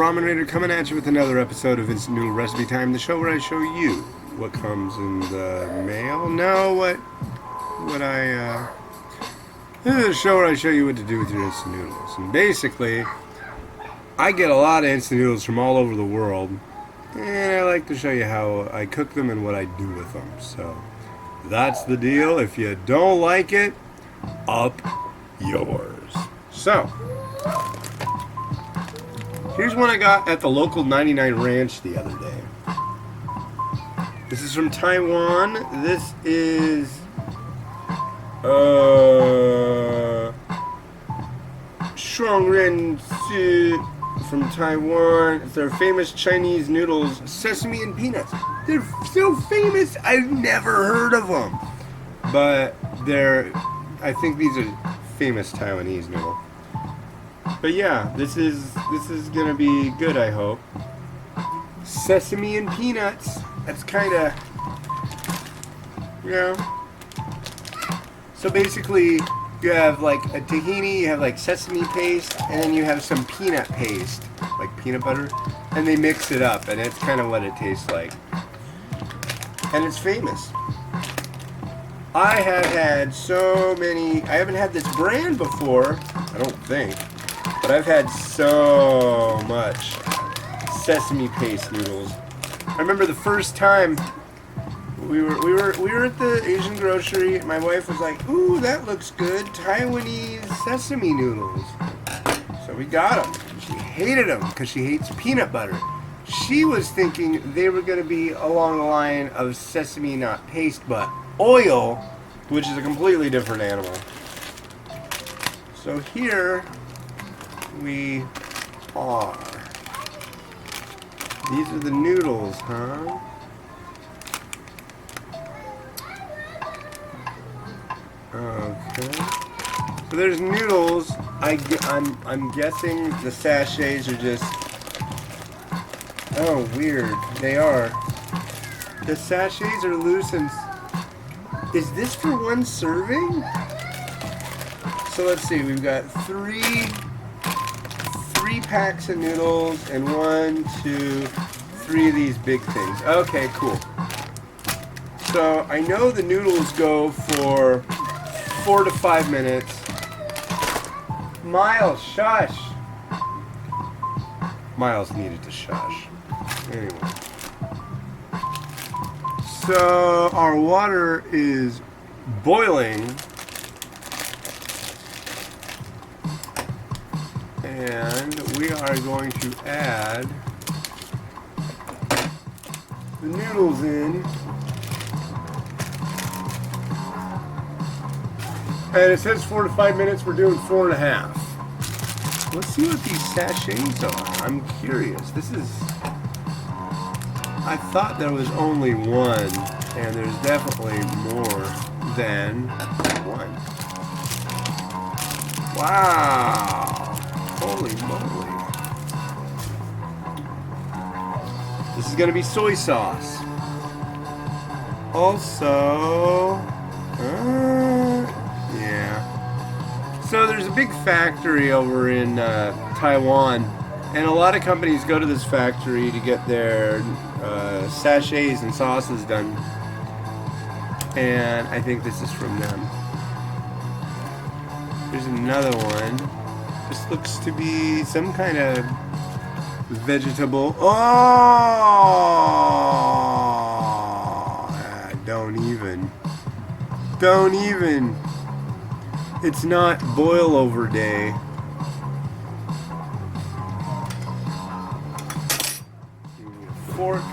Ramen coming at you with another episode of Instant Noodle Recipe Time, the show where I show you what comes in the mail. No, this is a show where I show you what to do with your instant noodles. And basically, I get a lot of instant noodles from all over the world, and I like to show you how I cook them and what I do with them. So, that's the deal. If you don't like it, up yours. So, here's one I got at the local 99 Ranch the other day. This is from Taiwan. This is Shuang from Taiwan. It's their famous Chinese noodles, sesame and peanuts. They're so famous, I've never heard of them. But I think these are famous Taiwanese noodles. But yeah, this is gonna be good, I hope. Sesame and peanuts. That's kind of, So basically, you have like a tahini, you have like sesame paste, and then you have some peanut paste, like peanut butter, and they mix it up, and it's kind of what it tastes like. And it's famous. I have had so many. I haven't had this brand before, I don't think. But I've had so much sesame paste noodles. I remember the first time we were at the Asian grocery. My wife was like, "Ooh, that looks good, Taiwanese sesame noodles." So we got them. She hated them because she hates peanut butter. She was thinking they were going to be along the line of sesame, not paste, but oil, which is a completely different animal. So here we are. These are the noodles, huh? Okay. So there's noodles. I'm guessing the sachets are just. Oh, weird. They are. The sachets are loose and. Is this for one serving? So let's see. We've got three packs of noodles and 1, 2, 3 of these big things. Okay, cool. So I know the noodles go for 4 to 5 minutes. Miles, shush. Miles needed to shush. Anyway. So our water is boiling. And we are going to add the noodles in. And it says 4 to 5 minutes, we're doing 4.5. Let's see what these sachets are. I'm curious. I thought there was only one, and there's definitely more than one. Wow. Holy moly. This is going to be soy sauce. Also, yeah. So there's a big factory over in Taiwan, and a lot of companies go to this factory to get their sachets and sauces done. And I think this is from them. There's another one. This looks to be some kind of vegetable. Oh! Don't even. It's not boil over day. Give me a fork.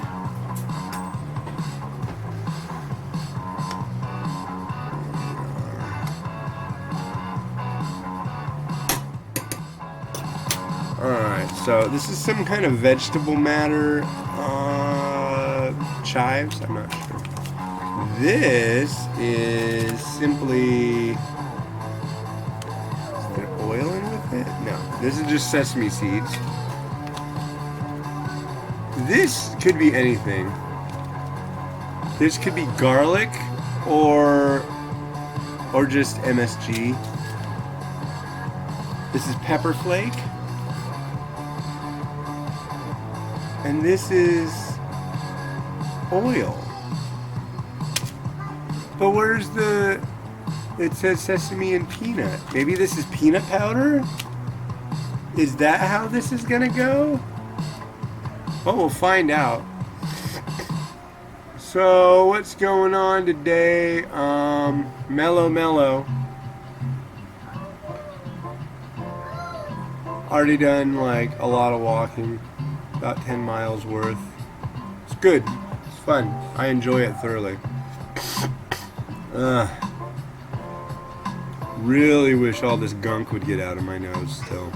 Alright, so this is some kind of vegetable matter. Chives? I'm not sure. This is simply. Is there oil in with it? No. This is just sesame seeds. This could be anything. This could be garlic or just MSG. This is pepper flake. And this is oil. But where's the... It says sesame and peanut. Maybe this is peanut powder? Is that how this is gonna go? Well, we'll find out. So, what's going on today? Mellow. Already done like a lot of walking. About 10 miles worth. It's good. It's fun. I enjoy it thoroughly. Really wish all this gunk would get out of my nose still.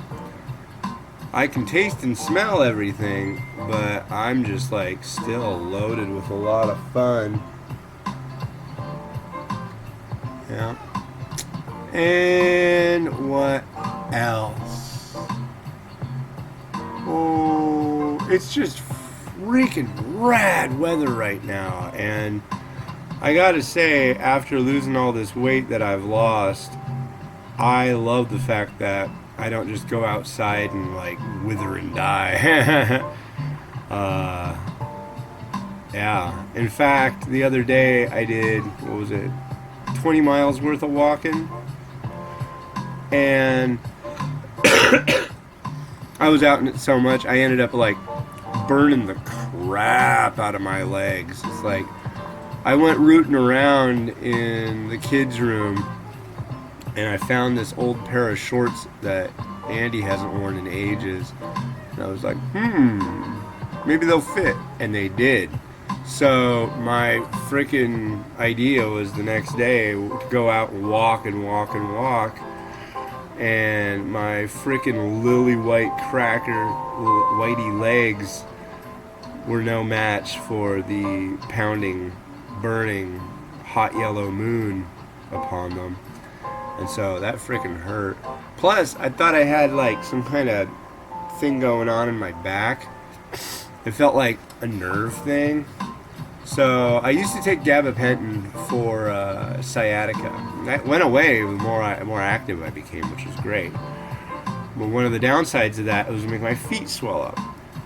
I can taste and smell everything, but I'm just like still loaded with a lot of fun. Yeah. And what else? Oh, it's just freaking rad weather right now. And I gotta say, after losing all this weight that I've lost, I love the fact that I don't just go outside and like wither and die. Yeah. In fact, the other day I did, 20 miles worth of walking. And I was out in it so much, I ended up like burning the crap out of my legs. It's like, I went rooting around in the kids' room and I found this old pair of shorts that Andy hasn't worn in ages. And I was like, maybe they'll fit. And they did. So my freaking idea was the next day to go out and walk. And my freaking lily white cracker, whitey legs were no match for the pounding, burning, hot yellow moon upon them. And so that freaking hurt. Plus, I thought I had like some kind of thing going on in my back. It felt like a nerve thing. So I used to take gabapentin for sciatica. That went away the more active I became, which was great. But one of the downsides of that was to make my feet swell up.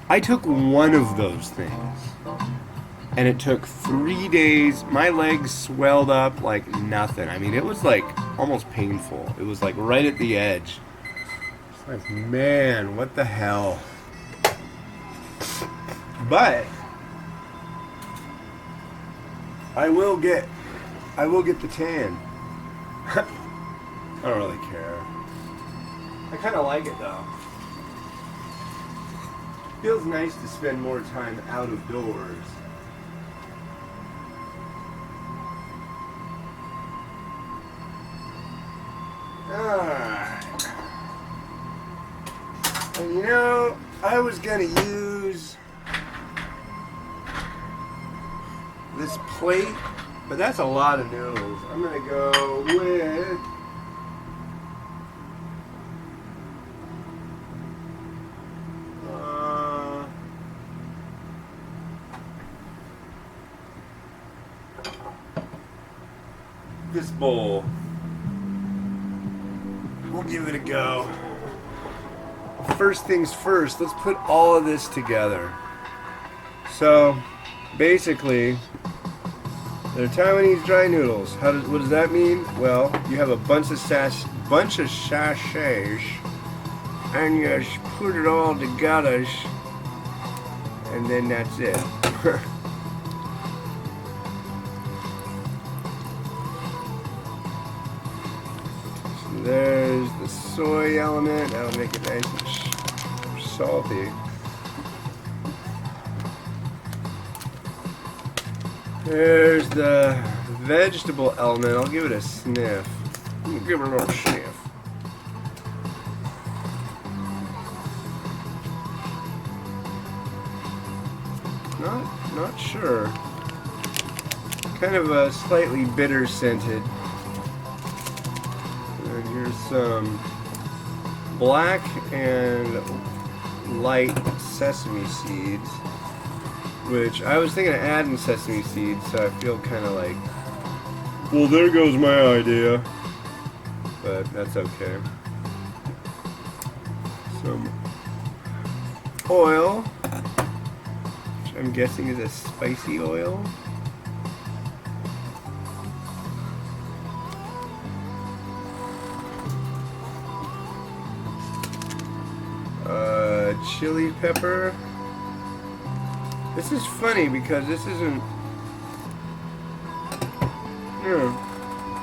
I took one of those things. And it took 3 days. My legs swelled up like nothing. I mean, it was like almost painful. It was like right at the edge. It's like, man, what the hell? But I will get the tan. I don't really care. I kind of like it though. Feels nice to spend more time out of doors. Alright. And you know, I was gonna use this plate, but that's a lot of noodles. I'm gonna go with this bowl. We'll give it a go. First things first, let's put all of this together. So, basically, they're Taiwanese dry noodles. What does that mean? Well, you have a bunch of sachets, and you put it all together, and then that's it. There's the soy element. That'll make it nice and salty. There's the vegetable element. I'll give it a sniff. Give it a little sniff. Not sure. Kind of a slightly bitter scented. And here's some black and light sesame seeds, which I was thinking of adding sesame seeds, so I feel kind of like, well, there goes my idea, but that's okay. Some oil, I'm guessing is a spicy oil. Chili pepper. This is funny because this isn't.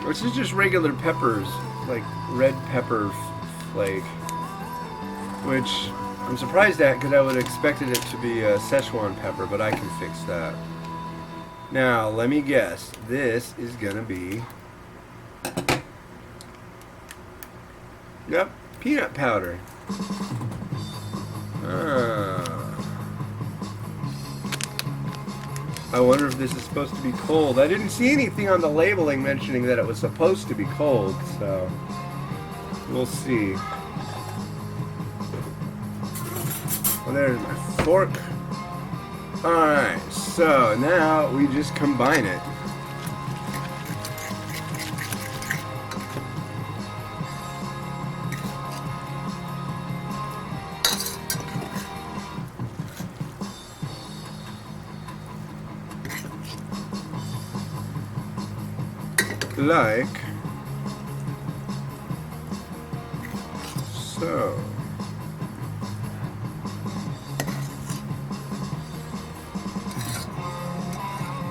This is just regular peppers, like red pepper flake, which I'm surprised at because I would have expected it to be a Szechuan pepper, but I can fix that. Now, let me guess. This is gonna be. Yep, peanut powder. I wonder if this is supposed to be cold. I didn't see anything on the labeling mentioning that it was supposed to be cold, so we'll see. Well, there's my fork. Alright, so now we just combine it. Like so.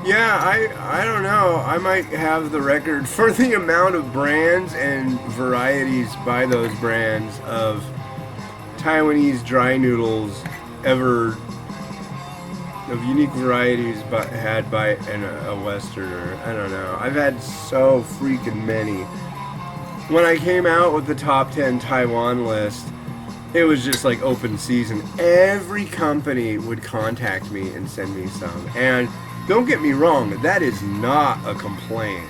Yeah, I don't know. I might have the record for the amount of brands and varieties by those brands of Taiwanese dry noodles ever, of unique varieties had by a Westerner. I don't know. I've had so freaking many. When I came out with the top 10 Taiwan list, it was just like open season. Every company would contact me and send me some. And don't get me wrong, that is not a complaint.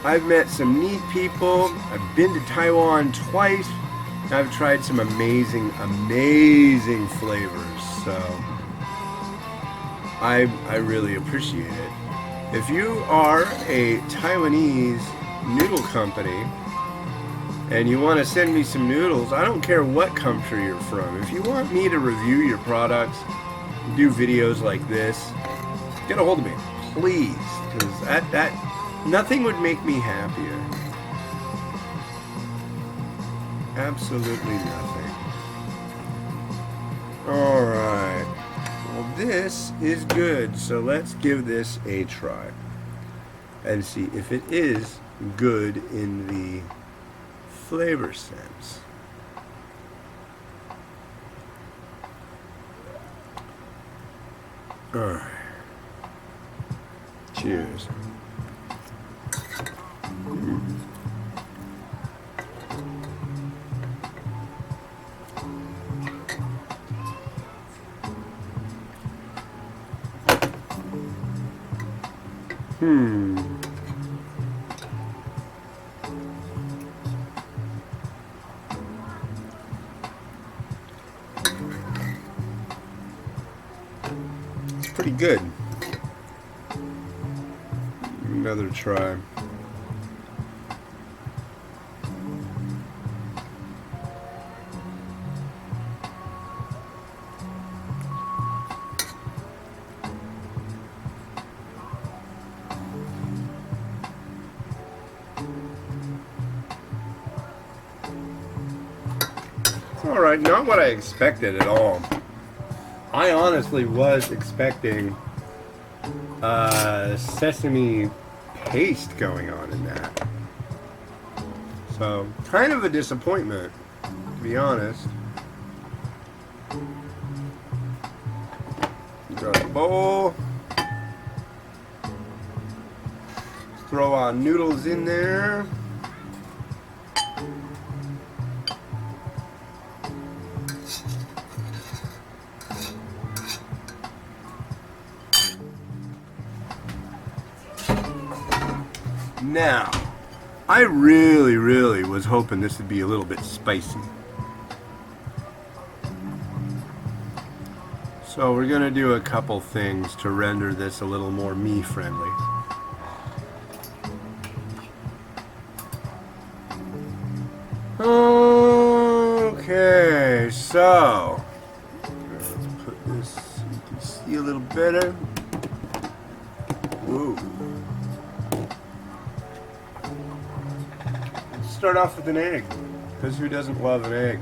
I've met some neat people. I've been to Taiwan twice. I've tried some amazing, amazing flavors. So I really appreciate it. If you are a Taiwanese noodle company and you want to send me some noodles, I don't care what country you're from. If you want me to review your products, do videos like this, get a hold of me, please, because that nothing would make me happier. Absolutely nothing. All right. Well, this is good, so let's give this a try and see if it is good in the flavor sense. All right. Cheers. It's pretty good. Another try. Alright, not what I expected at all. I honestly was expecting sesame paste going on in that. So, kind of a disappointment, to be honest. Got a bowl. Throw our noodles in there. Now, I really was hoping this would be a little bit spicy. So we're going to do a couple things to render this a little more me-friendly. Okay, so let's put this, you can see a little better. Whoa. Let's start off with an egg, because who doesn't love an egg?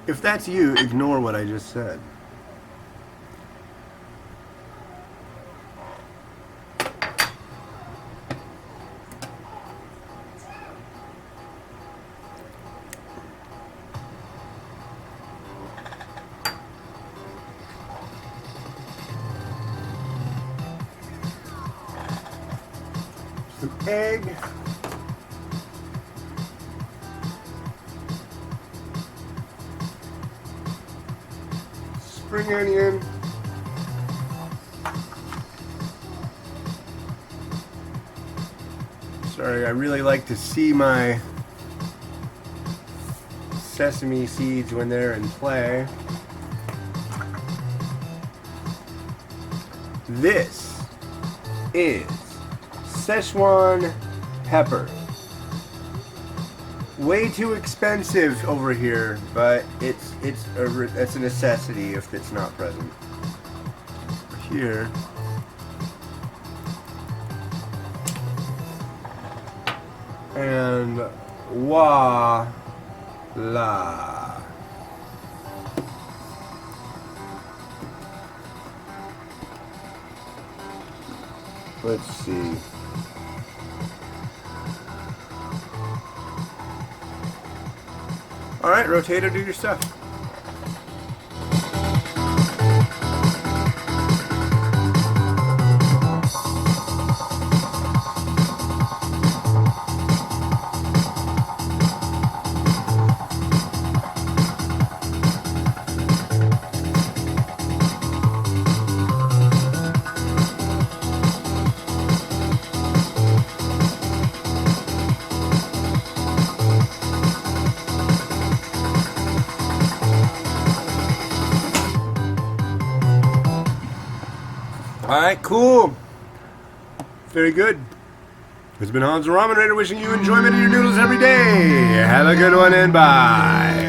If that's you, ignore what I just said. Some egg. Spring onion. Sorry, I really like to see my sesame seeds when they're in play. This is Szechuan pepper. Way too expensive over here, but it's a necessity if it's not present. Here, and voila. Let's see. All right, Rotator, do your stuff. Alright, cool. Very good. It's been Hans the Ramen Raider wishing you enjoyment of your noodles every day. Have a good one and bye.